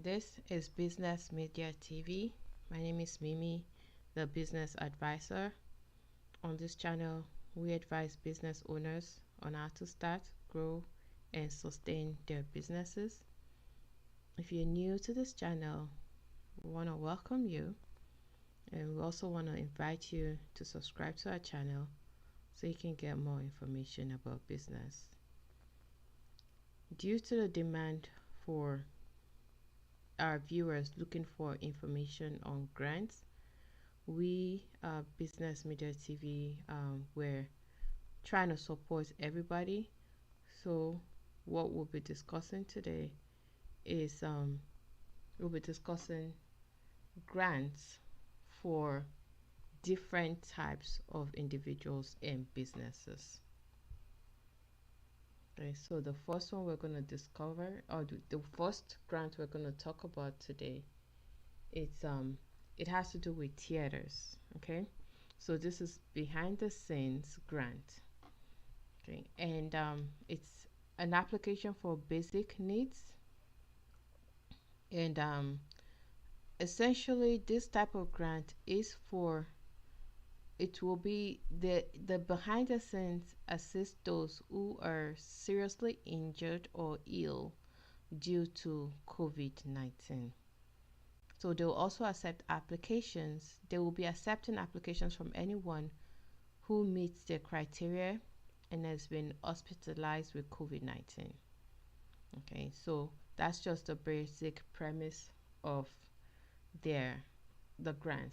This is Business Media TV. My name is Mimi, the business advisor. On this channel, we advise business owners on how to start, grow, and sustain their businesses. If you're new to this channel, we want to welcome you, and we also want to invite you to subscribe to our channel so you can get more information about business. Due to the demand for our viewers looking for information on grants, we Business Media TV, we're trying to support everybody. So what we'll be discussing today is we'll be discussing grants for different types of individuals and businesses. Okay, so the first one we're going to discover, or the first grant we're going to talk about today, it has to do with theaters. Okay, so this is behind the scenes grant. Okay, and it's an application for basic needs, and essentially this type of grant is for, it will be the behind the scenes assist those who are seriously injured or ill due to COVID-19. So they will also accept applications. They will be accepting applications from anyone who meets their criteria and has been hospitalized with COVID-19. Okay, so that's just the basic premise of the grant.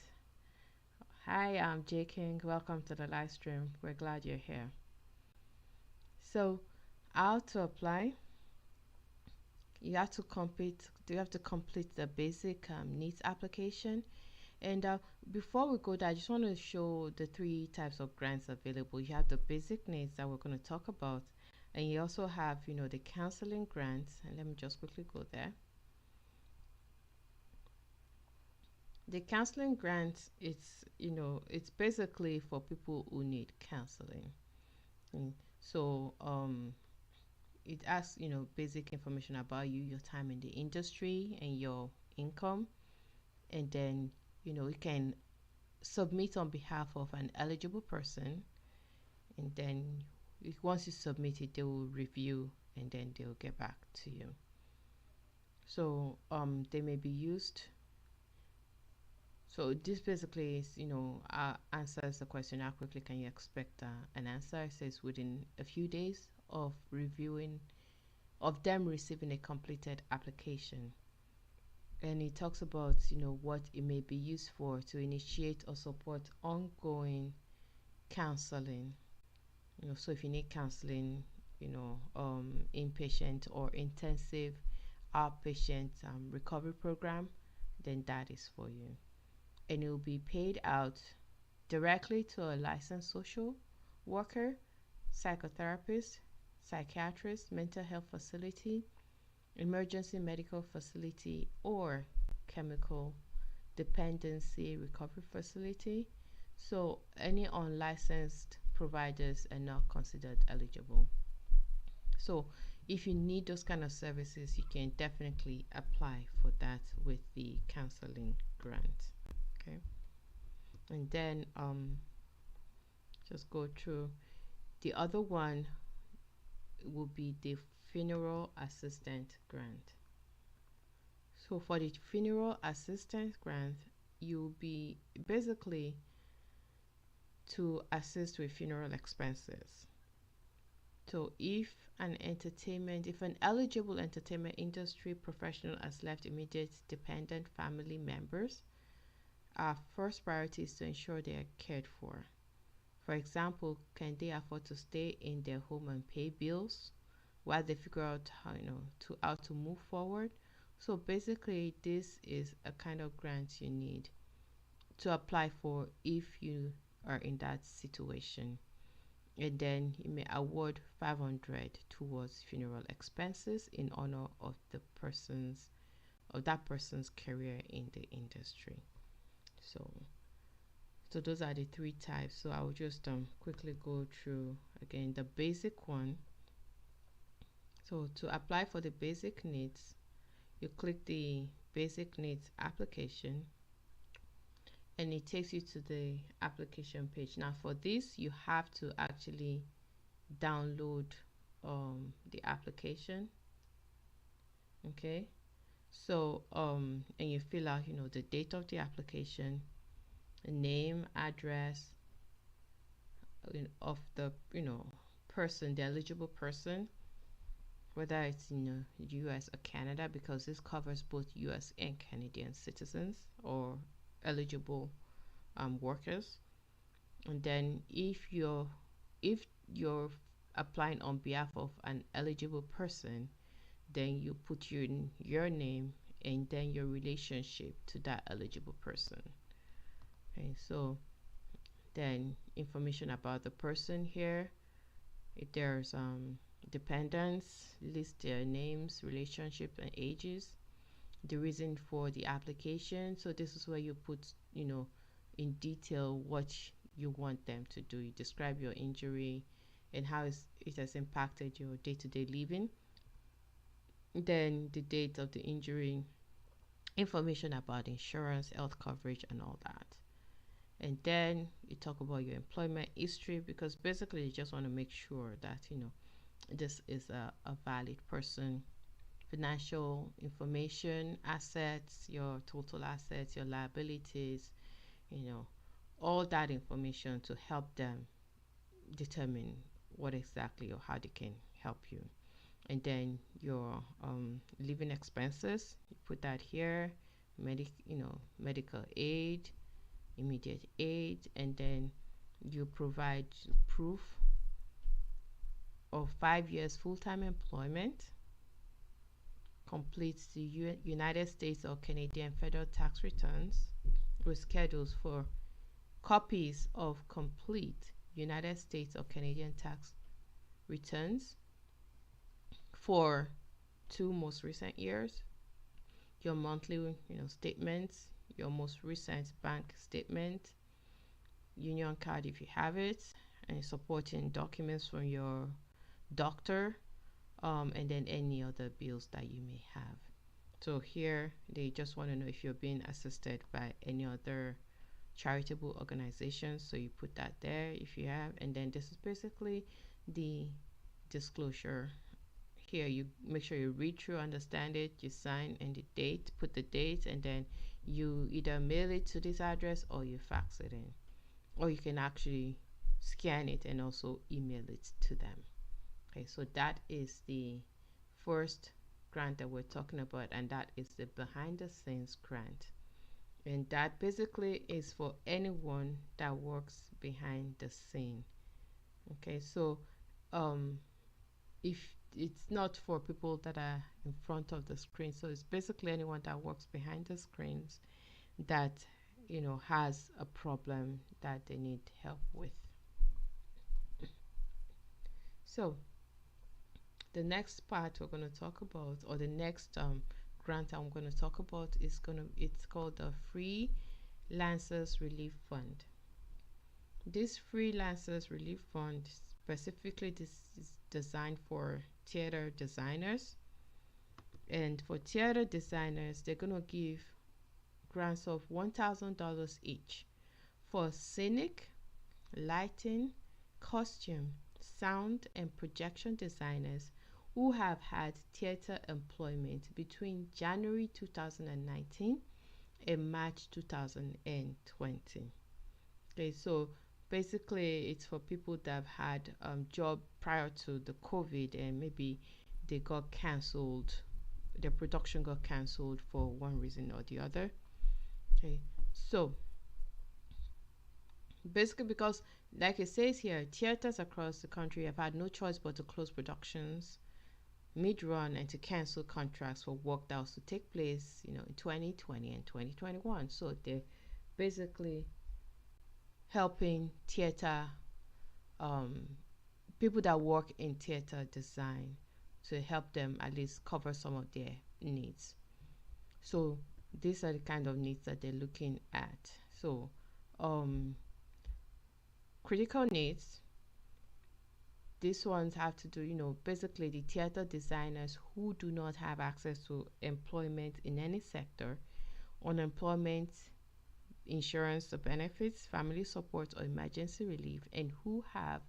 Hi, I'm J King. Welcome to the live stream. We're glad you're here. So, how to apply? You have to complete the basic needs application. And before we go there, I just want to show the three types of grants available. You have the basic needs that we're going to talk about, and you also have, the counseling grants. And let me just quickly go there. The counseling grant, it's basically for people who need counseling. So it asks, basic information about you, your time in the industry, and your income. And then, you can submit on behalf of an eligible person. And then once you submit it, they will review and then they'll get back to you. So they may be used. So this basically is, answers the question, how quickly can you expect an answer? It says within a few days of them receiving a completed application. And it talks about, what it may be used for, to initiate or support ongoing counseling. So if you need counseling, inpatient or intensive outpatient recovery program, then that is for you. And it will be paid out directly to a licensed social worker, psychotherapist, psychiatrist, mental health facility, emergency medical facility, or chemical dependency recovery facility. So any unlicensed providers are not considered eligible. So if you need those kind of services, you can definitely apply for that with the counseling grant. Okay, and then just go through the other one. Will be the funeral assistant grant. So for the funeral assistance grant, you'll be basically to assist with funeral expenses. So if an eligible entertainment industry professional has left immediate dependent family members, our first priority is to ensure they are cared for. For example, can they afford to stay in their home and pay bills while they figure out how to move forward? So basically, this is a kind of grant you need to apply for if you are in that situation. And then you may award 500 towards funeral expenses in honor of that person's career in the industry. So those are the three types. So I will just quickly go through again the basic one. So to apply for the basic needs, you click the basic needs application, and it takes you to the application page. Now for this, you have to actually download the application. Okay, so and you fill out, the date of the application, the name, address, of the person, the eligible person, whether it's in the US or Canada, because this covers both US and Canadian citizens or eligible workers. And then if you're applying on behalf of an eligible person, then you put your name and then your relationship to that eligible person. Okay, so then information about the person here. If there's dependents, list their names, relationship, and ages. The reason for the application. So this is where you put, in detail what you want them to do. You describe your injury and how it has impacted your day-to-day living. Then the date of the injury, information about insurance, health coverage, and all that. And then you talk about your employment history, because basically you just want to make sure that this is a valid person. Financial information, assets, your total assets, your liabilities, all that information to help them determine what exactly or how they can help you. And then your living expenses, you put that here, medical aid, immediate aid, and then you provide proof of 5 years full-time employment, completes the United States or Canadian federal tax returns with schedules for copies of complete United States or Canadian tax returns for 2 most recent years, your monthly statements, your most recent bank statement, union card if you have it, and supporting documents from your doctor, and then any other bills that you may have. So here they just want to know if you're being assisted by any other charitable organizations, so you put that there if you have. And then this is basically the disclosure. Here you make sure you read through, understand it, you sign, and the date, put the date, and then you either mail it to this address or you fax it in, or you can actually scan it and also email it to them. Okay, so that is the first grant that we're talking about, and that is the behind the scenes grant. And that basically is for anyone that works behind the scene. Okay, so if it's not for people that are in front of the screen, so it's basically anyone that works behind the screens that has a problem that they need help with. So the next part we're going to talk about, or the next grant I'm going to talk about, it's called the Freelancers Relief Fund. This Freelancers Relief Fund, specifically this is designed for theater designers. And for theater designers, they're going to give grants of $1,000 each for scenic, lighting, costume, sound, and projection designers who have had theater employment between January 2019 and March 2020. Okay, so basically it's for people that have had job prior to the COVID, and maybe they got cancelled, their production got cancelled for one reason or the other. Okay, so basically, because like it says here, theaters across the country have had no choice but to close productions mid-run and to cancel contracts for work that was to take place in 2020 and 2021. So they're basically helping theater people that work in theater design to help them at least cover some of their needs. So these are the kind of needs that they're looking at. So critical needs, these ones have to do, basically the theater designers who do not have access to employment in any sector, unemployment insurance or benefits, family support or emergency relief, and who have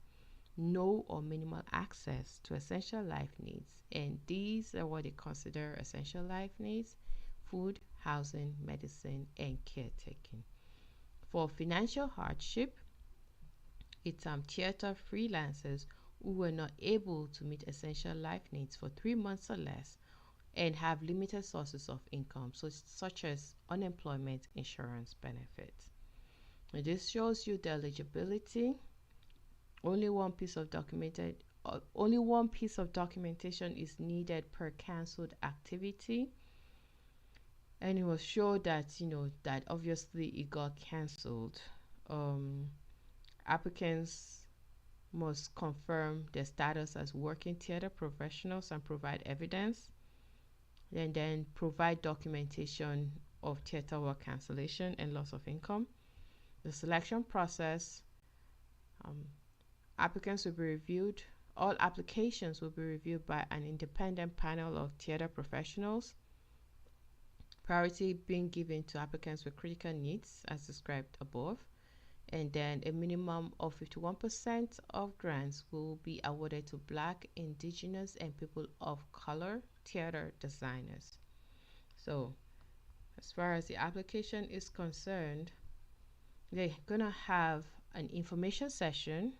no or minimal access to essential life needs. And these are what they consider essential life needs: food, housing, medicine, and caretaking. For financial hardship, it's theater freelancers who were not able to meet essential life needs for 3 months or less and have limited sources of income, so such as unemployment insurance benefits. And this shows you the eligibility. Only one piece of documentation is needed per cancelled activity, and it will show that that obviously it got cancelled. Applicants must confirm their status as working theater professionals and provide evidence, and then provide documentation of theater work cancellation and loss of income. The selection process, applicants will be reviewed. All applications will be reviewed by an independent panel of theater professionals, priority being given to applicants with critical needs as described above. And then a minimum of 51% of grants will be awarded to Black, Indigenous, and people of color theater designers. So as far as the application is concerned, they're gonna have an information session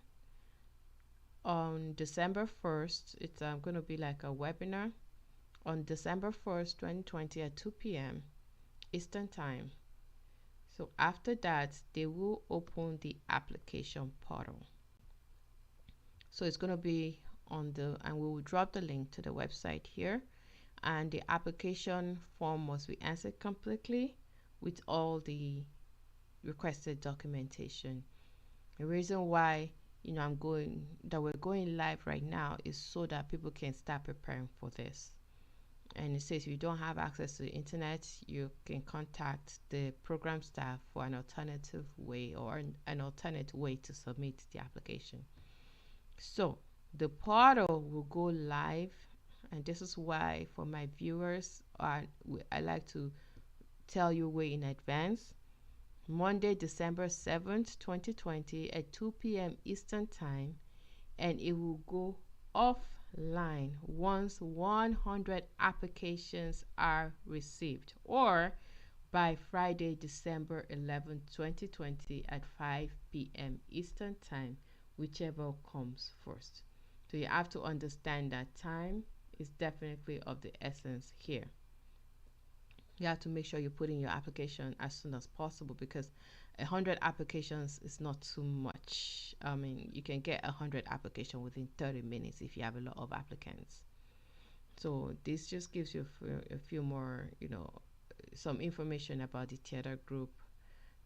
on December 1st. It's going to be like a webinar on December 1st, 2020 at 2 p.m. Eastern Time. So after that, they will open the application portal. So it's going to be and we will drop the link to the website here. And the application form must be answered completely with all the requested documentation. The reason why we're going live right now is so that people can start preparing for this. And it says if you don't have access to the internet, you can contact the program staff for an alternative way or an alternate way to submit the application. So the portal will go live, and this is why for my viewers, I like to tell you way in advance. Monday, December 7th, 2020 at 2 p.m. Eastern Time, and it will go offline once 100 applications are received, or by Friday, December 11th, 2020 at 5 p.m. Eastern Time, whichever comes first. So you have to understand that time is definitely of the essence here. You have to make sure you put in your application as soon as possible, because 100 applications is not too much. I mean, you can get 100 applications within 30 minutes if you have a lot of applicants. So this just gives you a few more, some information about the theater group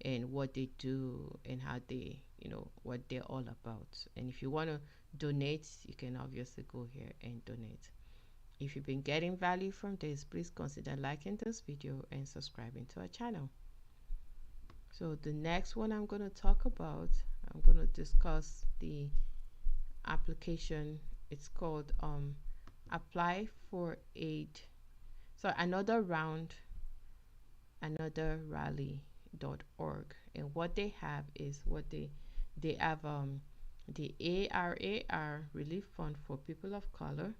and what they do and how they, what they're all about. And if you want to donate, you can obviously go here and donate. If you've been getting value from this, please consider liking this video and subscribing to our channel. So the next one I'm going to talk about, I'm going to discuss the application. It's called Apply for Aid. So another rally.org. And what they have is they have the ARAR Relief Fund for People of Color,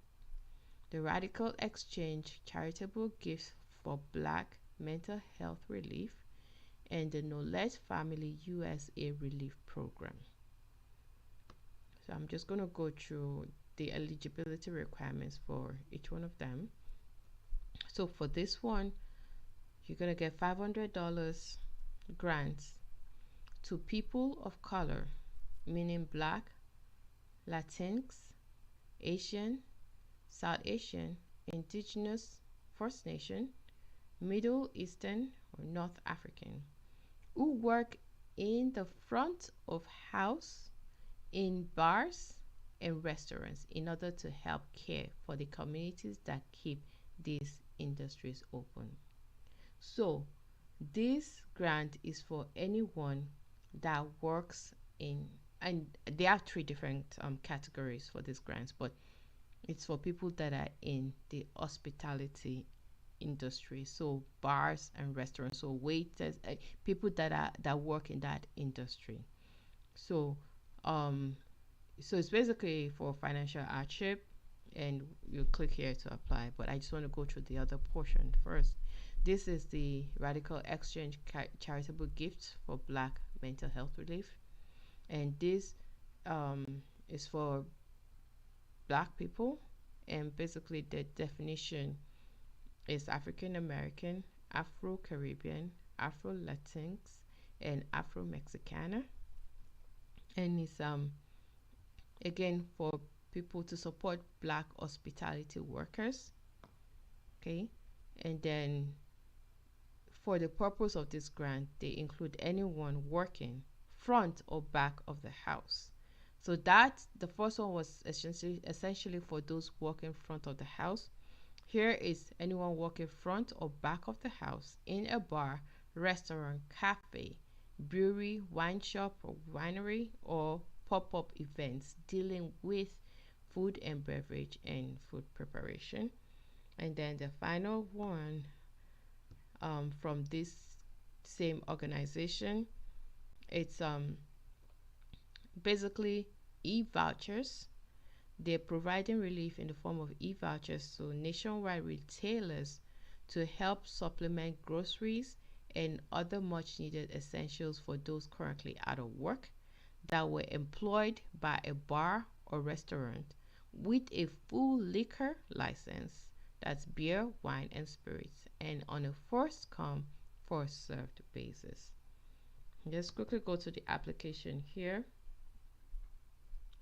the Radical Exchange Charitable Gifts for Black Mental Health Relief, and the Knowledge Family USA Relief Program. So I'm just going to go through the eligibility requirements for each one of them. So for this one, you're going to get $500 grants to people of color, meaning Black, Latinx, Asian, South Asian, Indigenous, First Nation, Middle Eastern or North African, who work in the front of house, in bars and restaurants in order to help care for the communities that keep these industries open. So this grant is for anyone that works in and they have three different categories for these grants, but it's for people that are in the hospitality industry, so bars and restaurants, so waiters, people that work in that industry. So um so it's basically for financial hardship, and you click here to apply. But I just want to go through the other portion first. This is the Radical Exchange charitable gift for Black mental health relief, and this is for Black people, and basically the definition is African American, Afro Caribbean, Afro Latinx, and Afro Mexicana, and it's again for people to support Black hospitality workers. Okay, and then for the purpose of this grant, they include anyone working front or back of the house. So that the first one was essentially for those working front of the house. Here is anyone working front or back of the house in a bar, restaurant, cafe, brewery, wine shop or winery, or pop-up events dealing with food and beverage and food preparation. And then the final one from this same organization, it's basically e-vouchers. They're providing relief in the form of e-vouchers to nationwide retailers to help supplement groceries and other much needed essentials for those currently out of work that were employed by a bar or restaurant with a full liquor license, that's beer, wine, and spirits, and on a first come, first served basis. Just quickly go to the application here.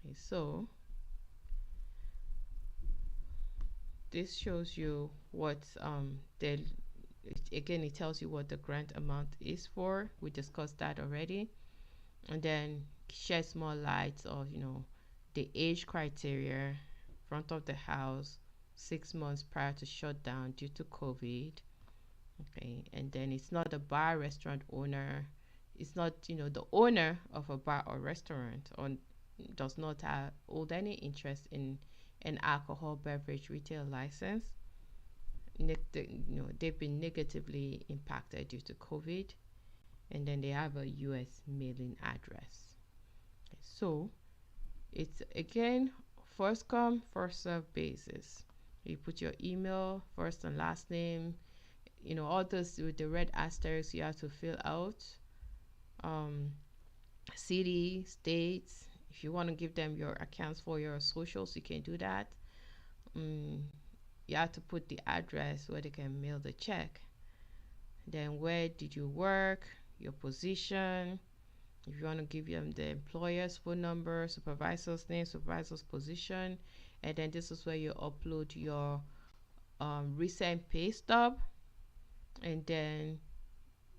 Okay, so this shows you what again, it tells you what the grant amount is for. We discussed that already. And then sheds more light of, the age criteria, front of the house, 6 months prior to shutdown due to COVID. Okay, and then it's not a bar restaurant owner. It's not, the owner of a bar or restaurant, or does not hold any interest in an alcohol beverage retail license. They've been negatively impacted due to COVID, and then they have a US mailing address. Okay, so it's again first come, first serve basis. You put your email, first and last name, all those with the red asterisks you have to fill out. City, states. If you want to give them your accounts for your socials, you can do that. You have to put the address where they can mail the check. Then where did you work, your position. If you want to give them the employer's phone number, supervisor's name, supervisor's position, and then this is where you upload your recent pay stub. And then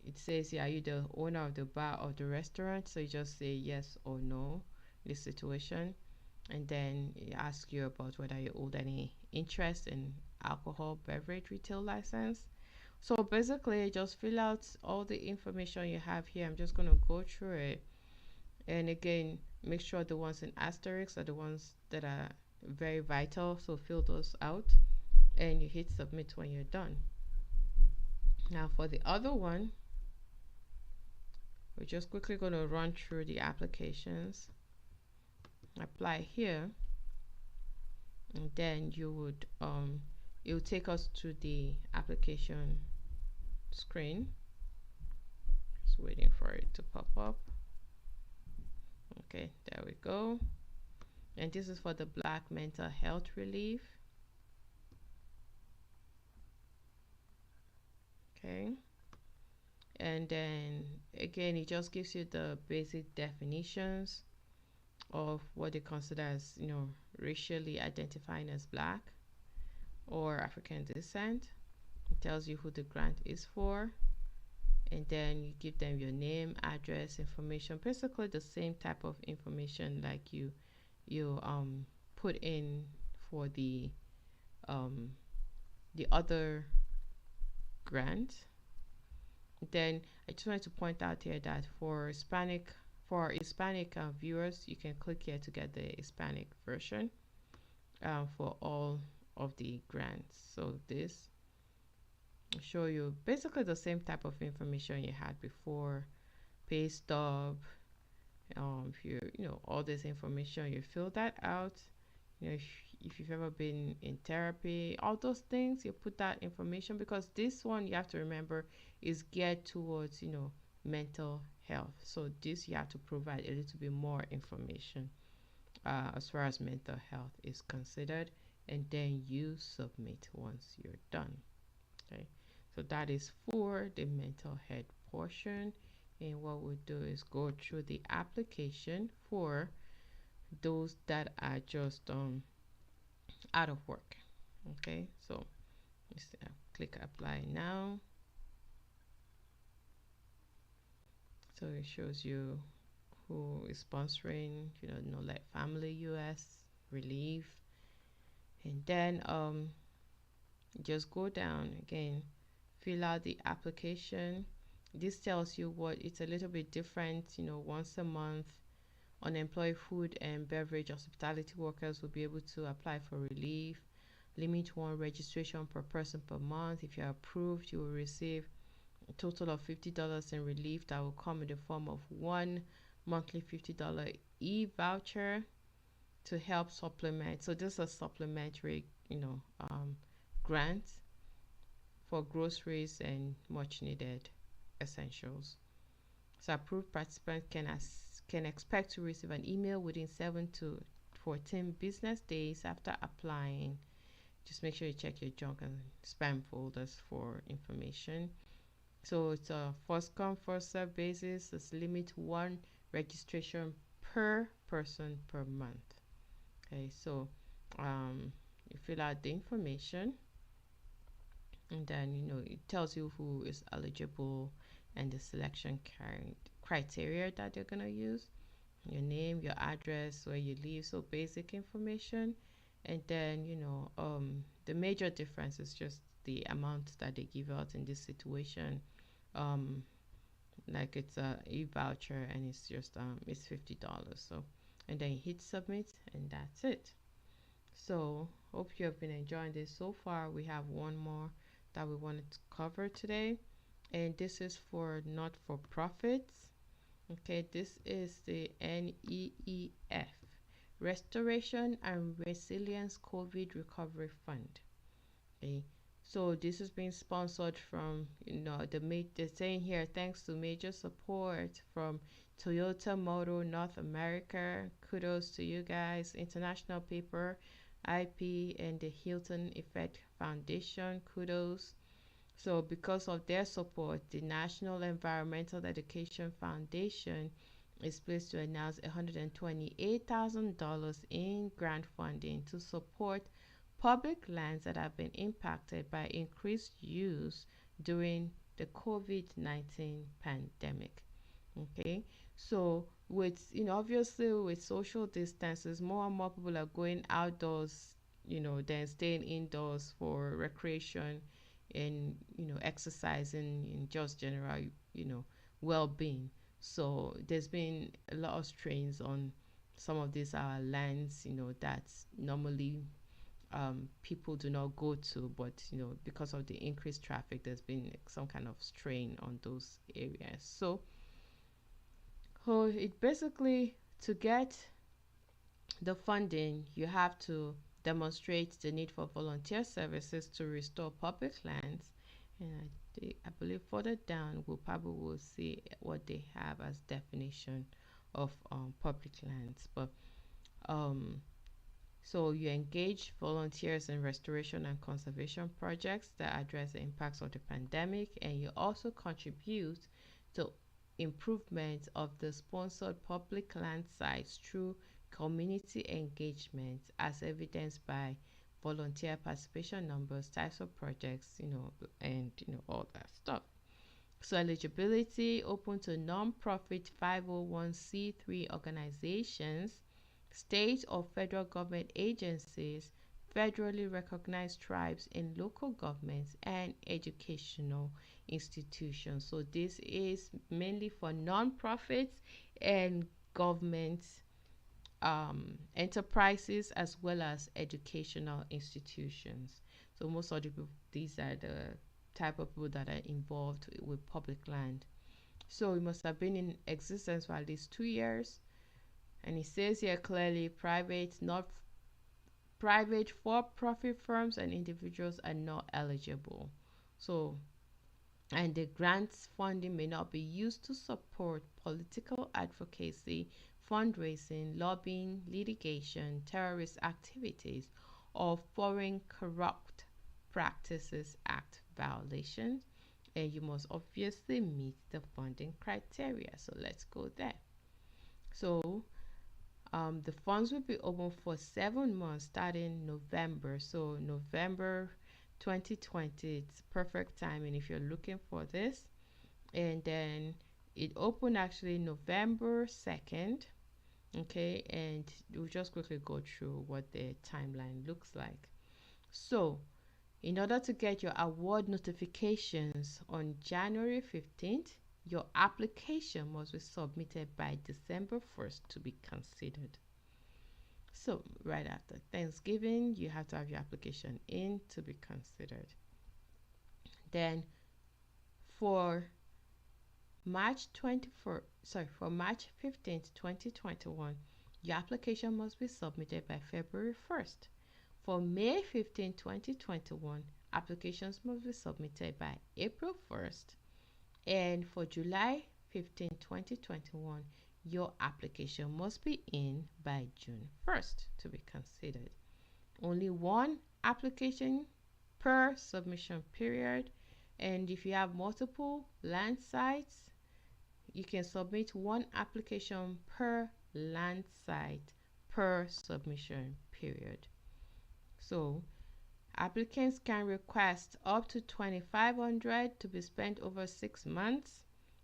it says, are you the owner of the bar or the restaurant? So you just say yes or no in this situation. And then it asks you about whether you hold any interest in alcohol beverage retail license. So basically, just fill out all the information you have here. I'm just going to go through it. And again, make sure the ones in asterisks are the ones that are very vital. So fill those out and you hit submit when you're done. Now for the other one, we're just quickly going to run through the applications. Apply here, and then you would it will take us to the application screen. Just waiting for it to pop up. Okay, there we go. And this is for the Black mental health relief. Okay, and then again, it just gives you the basic definitions of what they consider as, racially identifying as Black or African descent. It tells you who the grant is for, and then you give them your name, address, information, basically the same type of information like you put in for the other grant. Then I just wanted to point out here that for Hispanic For Hispanic viewers, you can click here to get the Hispanic version for all of the grants. So this will show you basically the same type of information you had before: pay stub. If all this information, you fill that out. If you've ever been in therapy, all those things, you put that information, because this one, you have to remember, is geared towards mental health. So this, you have to provide a little bit more information as far as mental health is considered, and then you submit once you're done. Okay, so that is for the mental health portion. And what we'll do is go through the application for those that are just out of work. Okay, so just click apply now. So it shows you who is sponsoring, like Family US, Relief. And then just go down again, fill out the application. This tells you what it's a little bit different. Once a month, unemployed food and beverage hospitality workers will be able to apply for relief. Limit 1 registration per person per month. If you're approved, you will receive a total of $50 in relief that will come in the form of one monthly $50 e-voucher to help supplement. So this is a supplementary, grant for groceries and much needed essentials. So approved participants can expect to receive an email within 7 to 14 business days after applying. Just make sure you check your junk and spam folders for information. So it's a first come, first serve basis. It's limit 1 registration per person per month. Okay, so you fill out the information, and then it tells you who is eligible and the selection criteria that they're gonna use. Your name, your address, where you live, so basic information. And then the major difference is just the amount that they give out in this situation. Like it's a e-voucher, and it's just it's $50. So, and then you hit submit, and that's it. So hope you have been enjoying this so far. We have one more that we wanted to cover today, and this is for not-for-profits. Okay, this is the NEEF, Restoration and Resilience COVID Recovery Fund. Okay, so this is being sponsored from they're saying here, thanks to major support from Toyota Motor North America. Kudos to you guys. International Paper IP and the Hilton Effect Foundation. Kudos. So because of their support, the National Environmental Education Foundation is pleased to announce $128,000 in grant funding to support public lands that have been impacted by increased use during the COVID-19 pandemic. Okay, so with obviously with social distances, more and more people are going outdoors, than staying indoors for recreation and exercising and just general well-being. So there's been a lot of strains on some of these lands that's normally people do not go to, but because of the increased traffic, there's been some kind of strain on those areas. So it basically, to get the funding, you have to demonstrate the need for volunteer services to restore public lands. And I believe further down we'll probably see what they have as definition of public lands. But so you engage volunteers in restoration and conservation projects that address the impacts of the pandemic, and you also contribute to improvement of the sponsored public land sites through community engagement, as evidenced by volunteer participation numbers, types of projects, and all that stuff. So eligibility: open to non-profit 501c3 organizations, state or federal government agencies, federally recognized tribes in local governments and educational institutions. So this is mainly for non-profits and government enterprises as well as educational institutions. So most of the people, these are the type of people that are involved with public land. So it must have been in existence for at least 2 years. And it says here clearly private for-profit firms and individuals are not eligible. So, and the grants funding may not be used to support political advocacy, fundraising, lobbying, litigation, terrorist activities, or foreign corrupt practices act violations. And you must obviously meet the funding criteria. So let's go there. So the funds will be open for 7 months starting November. So November 2020, it's perfect timing if you're looking for this. And then it opened actually November 2nd. Okay, and we'll just quickly go through what the timeline looks like. So in order to get your award notifications on January 15th, your application must be submitted by December 1st to be considered. So right after Thanksgiving, you have to have your application in to be considered. Then for March 15th, 2021, your application must be submitted by February 1st. For May 15, 2021, applications must be submitted by April 1st. And for July 15, 2021, your application must be in by June 1st to be considered. Only one application per submission period. And if you have multiple land sites, you can submit one application per land site per submission period. So applicants can request up to $2,500 to be spent over 6 months.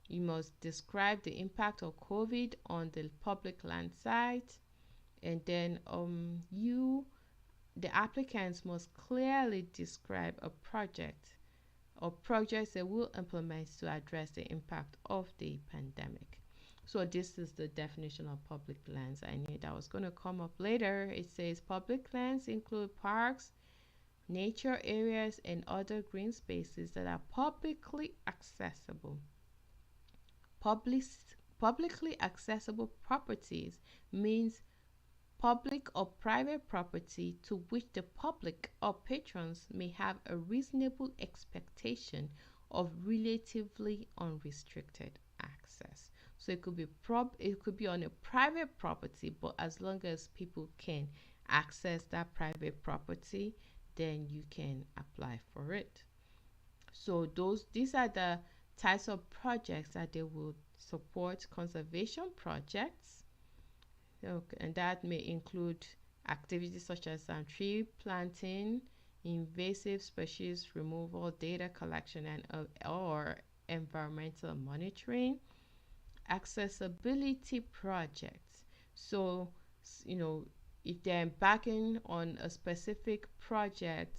You must describe the impact of COVID on the public land site, and then the applicants must clearly describe a project or projects they will implement to address the impact of the pandemic. So this is the definition of public lands. I knew that was going to come up later. It says public lands include parks, nature areas, and other green spaces that are publicly accessible. Publicly accessible properties means public or private property to which the public or patrons may have a reasonable expectation of relatively unrestricted access. So it could be on a private property, but as long as people can access that private property, then you can apply for it. So these are the types of projects that they will support: conservation projects, and that may include activities such as tree planting, invasive species removal, data collection, and or environmental monitoring. Accessibility projects. So if they're embarking on a specific project,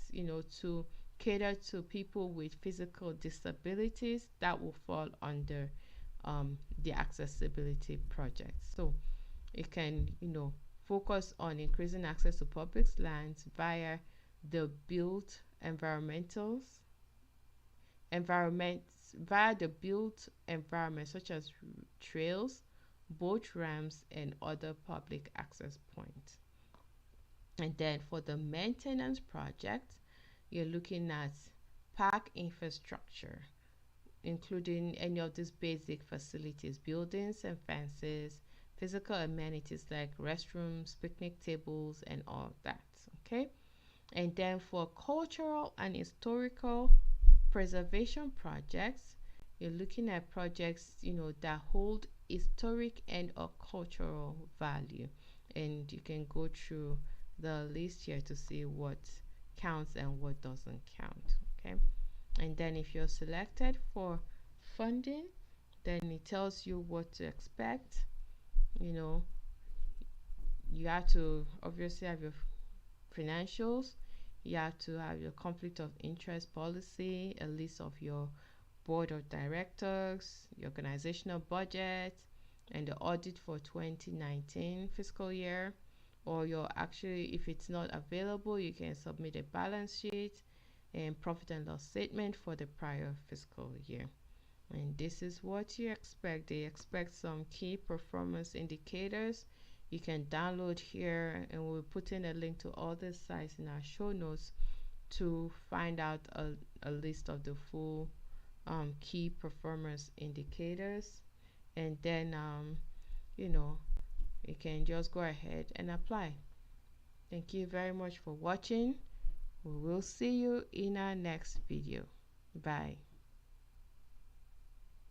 to cater to people with physical disabilities, that will fall under the accessibility project. So it can, focus on increasing access to public lands via the built environment, such as trails, boat ramps, and other public access points. And then for the maintenance project, you're looking at park infrastructure, including any of these basic facilities, buildings and fences, physical amenities like restrooms, picnic tables, and all that. Okay. And then for cultural and historical preservation projects, you're looking at projects that hold historic and or cultural value, and you can go through the list here to see what counts and what doesn't count. Okay. And then if you're selected for funding, then it tells you what to expect. You have to obviously have your financials. You have to have your conflict of interest policy, a list of your board of directors, your organizational budget, and the audit for 2019 fiscal year. Or you're actually, if it's not available, you can submit a balance sheet and profit and loss statement for the prior fiscal year. And this is what you expect. They expect some key performance indicators. You can download here, and we'll put in a link to all these sites in our show notes to find out a list of the full key performance indicators. And then you know, you can just go ahead and apply. Thank you very much for watching. We will see you in our next video. Bye.